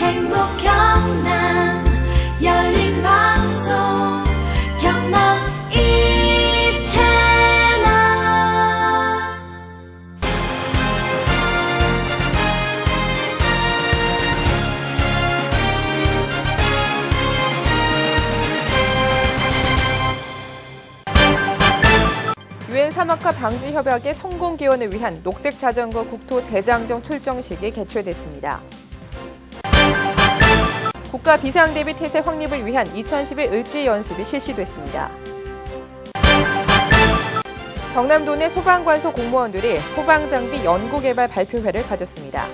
행복 경남 열린 방송 경남 이채널. 유엔 사막화 방지 협약의 성공 기원을 위한 녹색 자전거 국토 대장정 출정식이 개최됐습니다. 국가 비상 대비 태세 확립을 위한 2011 을지 연습이 실시됐습니다. 경남도 내 소방관소 공무원들이 소방장비 연구개발 발표회를 가졌습니다.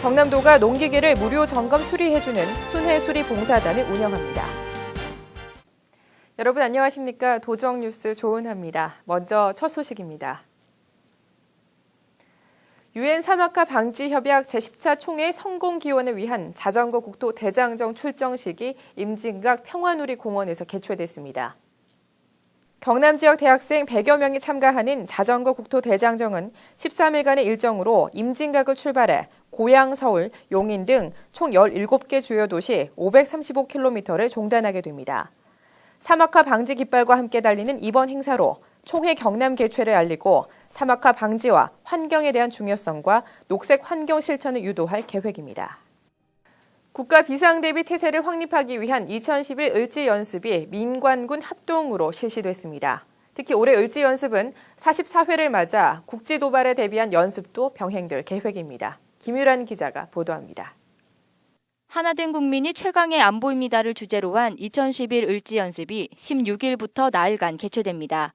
경남도가 농기계를 무료 점검 수리해주는 순회수리 봉사단을 운영합니다. 여러분 안녕하십니까? 도정뉴스 조은하입니다. 먼저 첫 소식입니다. 유엔 사막화 방지 협약 제10차 총회 성공 기원을 위한 자전거 국토 대장정 출정식이 임진각 평화누리 공원에서 개최됐습니다. 경남 지역 대학생 100여 명이 참가하는 자전거 국토 대장정은 13일간의 일정으로 임진각을 출발해 고양, 서울, 용인 등 총 17개 주요 도시 535km를 종단하게 됩니다. 사막화 방지 깃발과 함께 달리는 이번 행사로 총회 경남 개최를 알리고 사막화 방지와 환경에 대한 중요성과 녹색 환경 실천을 유도할 계획입니다. 국가 비상대비 태세를 확립하기 위한 2011 을지 연습이 민관군 합동으로 실시됐습니다. 특히 올해 을지 연습은 44회를 맞아 국지 도발에 대비한 연습도 병행될 계획입니다. 김유란 기자가 보도합니다. 하나된 국민이 최강의 안보입니다를 주제로 한 2011 을지 연습이 16일부터 나흘간 개최됩니다.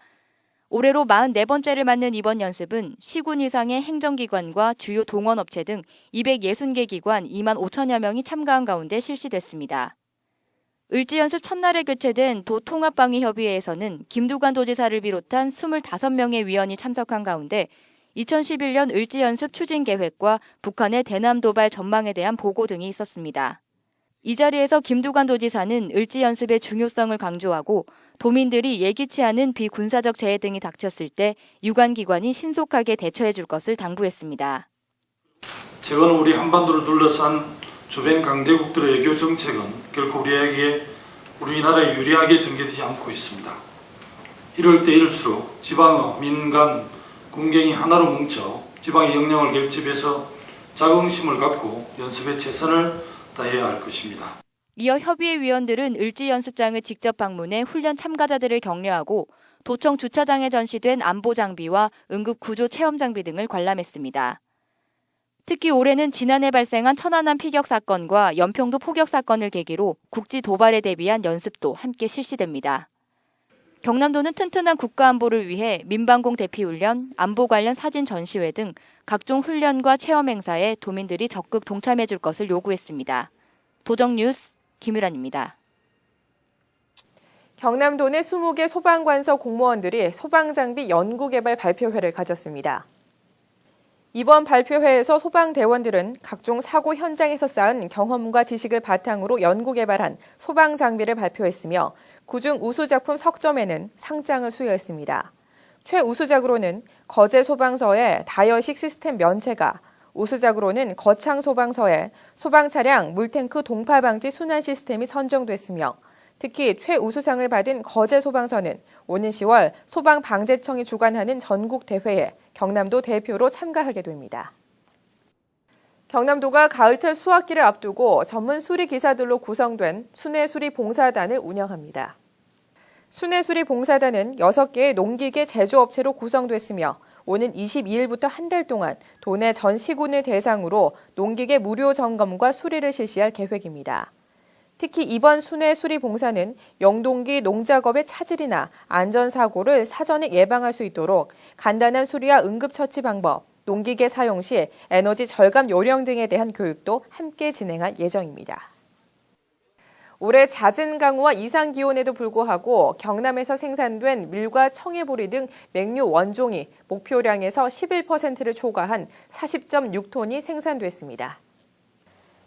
올해로 44번째를 맞는 이번 연습은 시군 이상의 행정기관과 주요 동원업체 등 260개 기관 2만 5천여 명이 참가한 가운데 실시됐습니다. 을지 연습 첫날에 개최된 도통합방위협의회에서는 김두관 도지사를 비롯한 25명의 위원이 참석한 가운데 2011년 을지 연습 추진 계획과 북한의 대남 도발 전망에 대한 보고 등이 있었습니다. 이 자리에서 김두관 도지사는 을지 연습의 중요성을 강조하고 도민들이 예기치 않은 비군사적 재해 등이 닥쳤을 때 유관기관이 신속하게 대처해 줄 것을 당부했습니다. 최근 우리 한반도를 둘러싼 주변 강대국들의 외교 정책은 결코 우리나라에 유리하게 전개되지 않고 있습니다. 이럴 때일수록 지방의 민간, 군경이 하나로 뭉쳐 지방의 역량을 결집해서 자긍심을 갖고 연습에 최선을 다해야 할 것입니다. 이어 협의회 위원들은 을지 연습장을 직접 방문해 훈련 참가자들을 격려하고 도청 주차장에 전시된 안보 장비와 응급 구조 체험 장비 등을 관람했습니다. 특히 올해는 지난해 발생한 천안함 피격 사건과 연평도 포격 사건을 계기로 국지 도발에 대비한 연습도 함께 실시됩니다. 경남도는 튼튼한 국가안보를 위해 민방공 대피훈련, 안보 관련 사진 전시회 등 각종 훈련과 체험 행사에 도민들이 적극 동참해 줄 것을 요구했습니다. 도정뉴스 김유란입니다. 경남도 내 20개 소방관서 공무원들이 소방장비 연구개발 발표회를 가졌습니다. 이번 발표회에서 소방대원들은 각종 사고 현장에서 쌓은 경험과 지식을 바탕으로 연구개발한 소방장비를 발표했으며 그중 우수작품 석점에는 상장을 수여했습니다. 최우수작으로는 거제소방서의 다열식 시스템 면체가, 우수작으로는 거창소방서의 소방차량 물탱크 동파방지 순환 시스템이 선정됐으며 특히 최우수상을 받은 거제소방서는 오는 10월 소방방재청이 주관하는 전국대회에 경남도 대표로 참가하게 됩니다. 경남도가 가을철 수확기를 앞두고 전문 수리기사들로 구성된 순회수리 봉사단을 운영합니다. 순회수리 봉사단은 6개의 농기계 제조업체로 구성됐으며 오는 22일부터 한 달 동안 도내 전 시군을 대상으로 농기계 무료 점검과 수리를 실시할 계획입니다. 특히 이번 순회수리 봉사는 영동기 농작업의 차질이나 안전사고를 사전에 예방할 수 있도록 간단한 수리와 응급처치 방법, 농기계 사용 시 에너지 절감 요령 등에 대한 교육도 함께 진행할 예정입니다. 올해 잦은 강우와 이상 기온에도 불구하고 경남에서 생산된 밀과 청해보리 등 맹류 원종이 목표량에서 11%를 초과한 40.6톤이 생산됐습니다.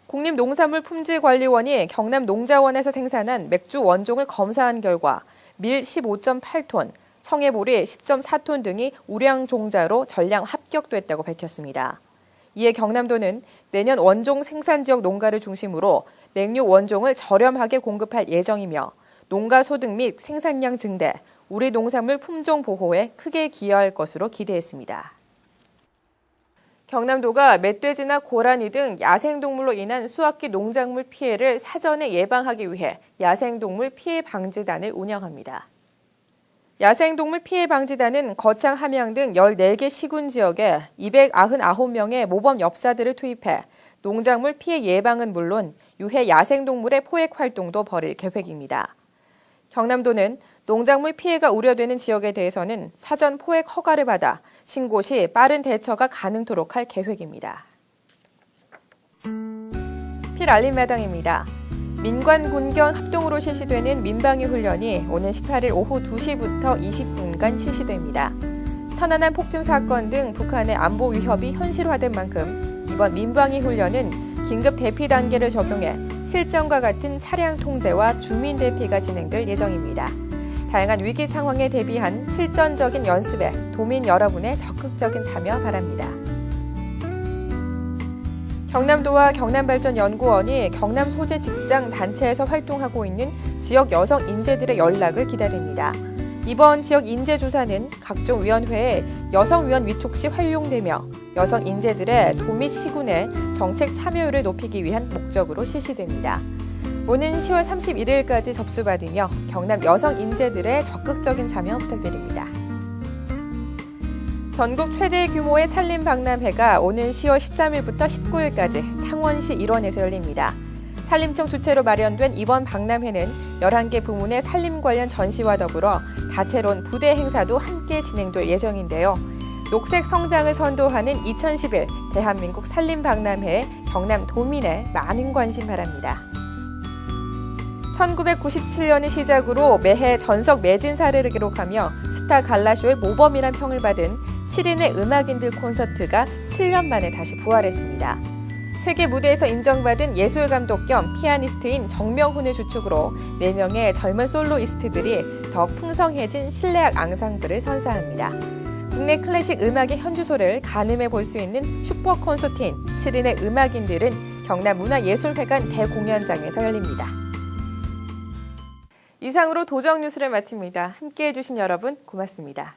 국립농산물품질관리원이 경남농자원에서 생산한 맥주 원종을 검사한 결과 밀 15.8톤, 청해보리 10.4톤 등이 우량 종자로 전량 합격됐다고 밝혔습니다. 이에 경남도는 내년 원종 생산 지역 농가를 중심으로 맹류 원종을 저렴하게 공급할 예정이며 농가 소득 및 생산량 증대, 우리 농산물 품종 보호에 크게 기여할 것으로 기대했습니다. 경남도가 멧돼지나 고라니 등 야생동물로 인한 수확기 농작물 피해를 사전에 예방하기 위해 야생동물 피해 방지단을 운영합니다. 야생동물 피해 방지단은 거창, 함양 등 14개 시군 지역에 299명의 모범 엽사들을 투입해 농작물 피해 예방은 물론 유해 야생동물의 포획 활동도 벌일 계획입니다. 경남도는 농작물 피해가 우려되는 지역에 대해서는 사전 포획 허가를 받아 신고 시 빠른 대처가 가능토록 할 계획입니다. 필알림마당입니다. 민관, 군경 합동으로 실시되는 민방위 훈련이 오는 18일 오후 2시부터 20분간 실시됩니다. 천안함 폭증 사건 등 북한의 안보 위협이 현실화된 만큼 이번 민방위 훈련은 긴급 대피 단계를 적용해 실전과 같은 차량 통제와 주민 대피가 진행될 예정입니다. 다양한 위기 상황에 대비한 실전적인 연습에 도민 여러분의 적극적인 참여 바랍니다. 경남도와 경남발전연구원이 경남 소재 직장 단체에서 활동하고 있는 지역 여성 인재들의 연락을 기다립니다. 이번 지역 인재 조사는 각종 위원회에 여성위원 위촉 시 활용되며 여성 인재들의 도 및 시군의 정책 참여율을 높이기 위한 목적으로 실시됩니다. 오는 10월 31일까지 접수받으며 경남 여성 인재들의 적극적인 참여 부탁드립니다. 전국 최대 규모의 산림박람회가 오는 10월 13일부터 19일까지 창원시 일원에서 열립니다. 산림청 주최로 마련된 이번 박람회는 11개 부문의 산림 관련 전시와 더불어 다채로운 부대 행사도 함께 진행될 예정인데요. 녹색 성장을 선도하는 2011 대한민국 산림박람회에 경남 도민의 많은 관심 바랍니다. 1997년을 시작으로 매해 전석 매진 사례를 기록하며 스타 갈라쇼의 모범이란 평을 받은 7인의 음악인들 콘서트가 7년 만에 다시 부활했습니다. 세계 무대에서 인정받은 예술감독 겸 피아니스트인 정명훈을 주축으로 4명의 젊은 솔로이스트들이 더욱 풍성해진 실내악 앙상블을 선사합니다. 국내 클래식 음악의 현주소를 가늠해 볼 수 있는 슈퍼 콘서트인 7인의 음악인들은 경남문화예술회관 대공연장에서 열립니다. 이상으로 도정 뉴스를 마칩니다. 함께해 주신 여러분 고맙습니다.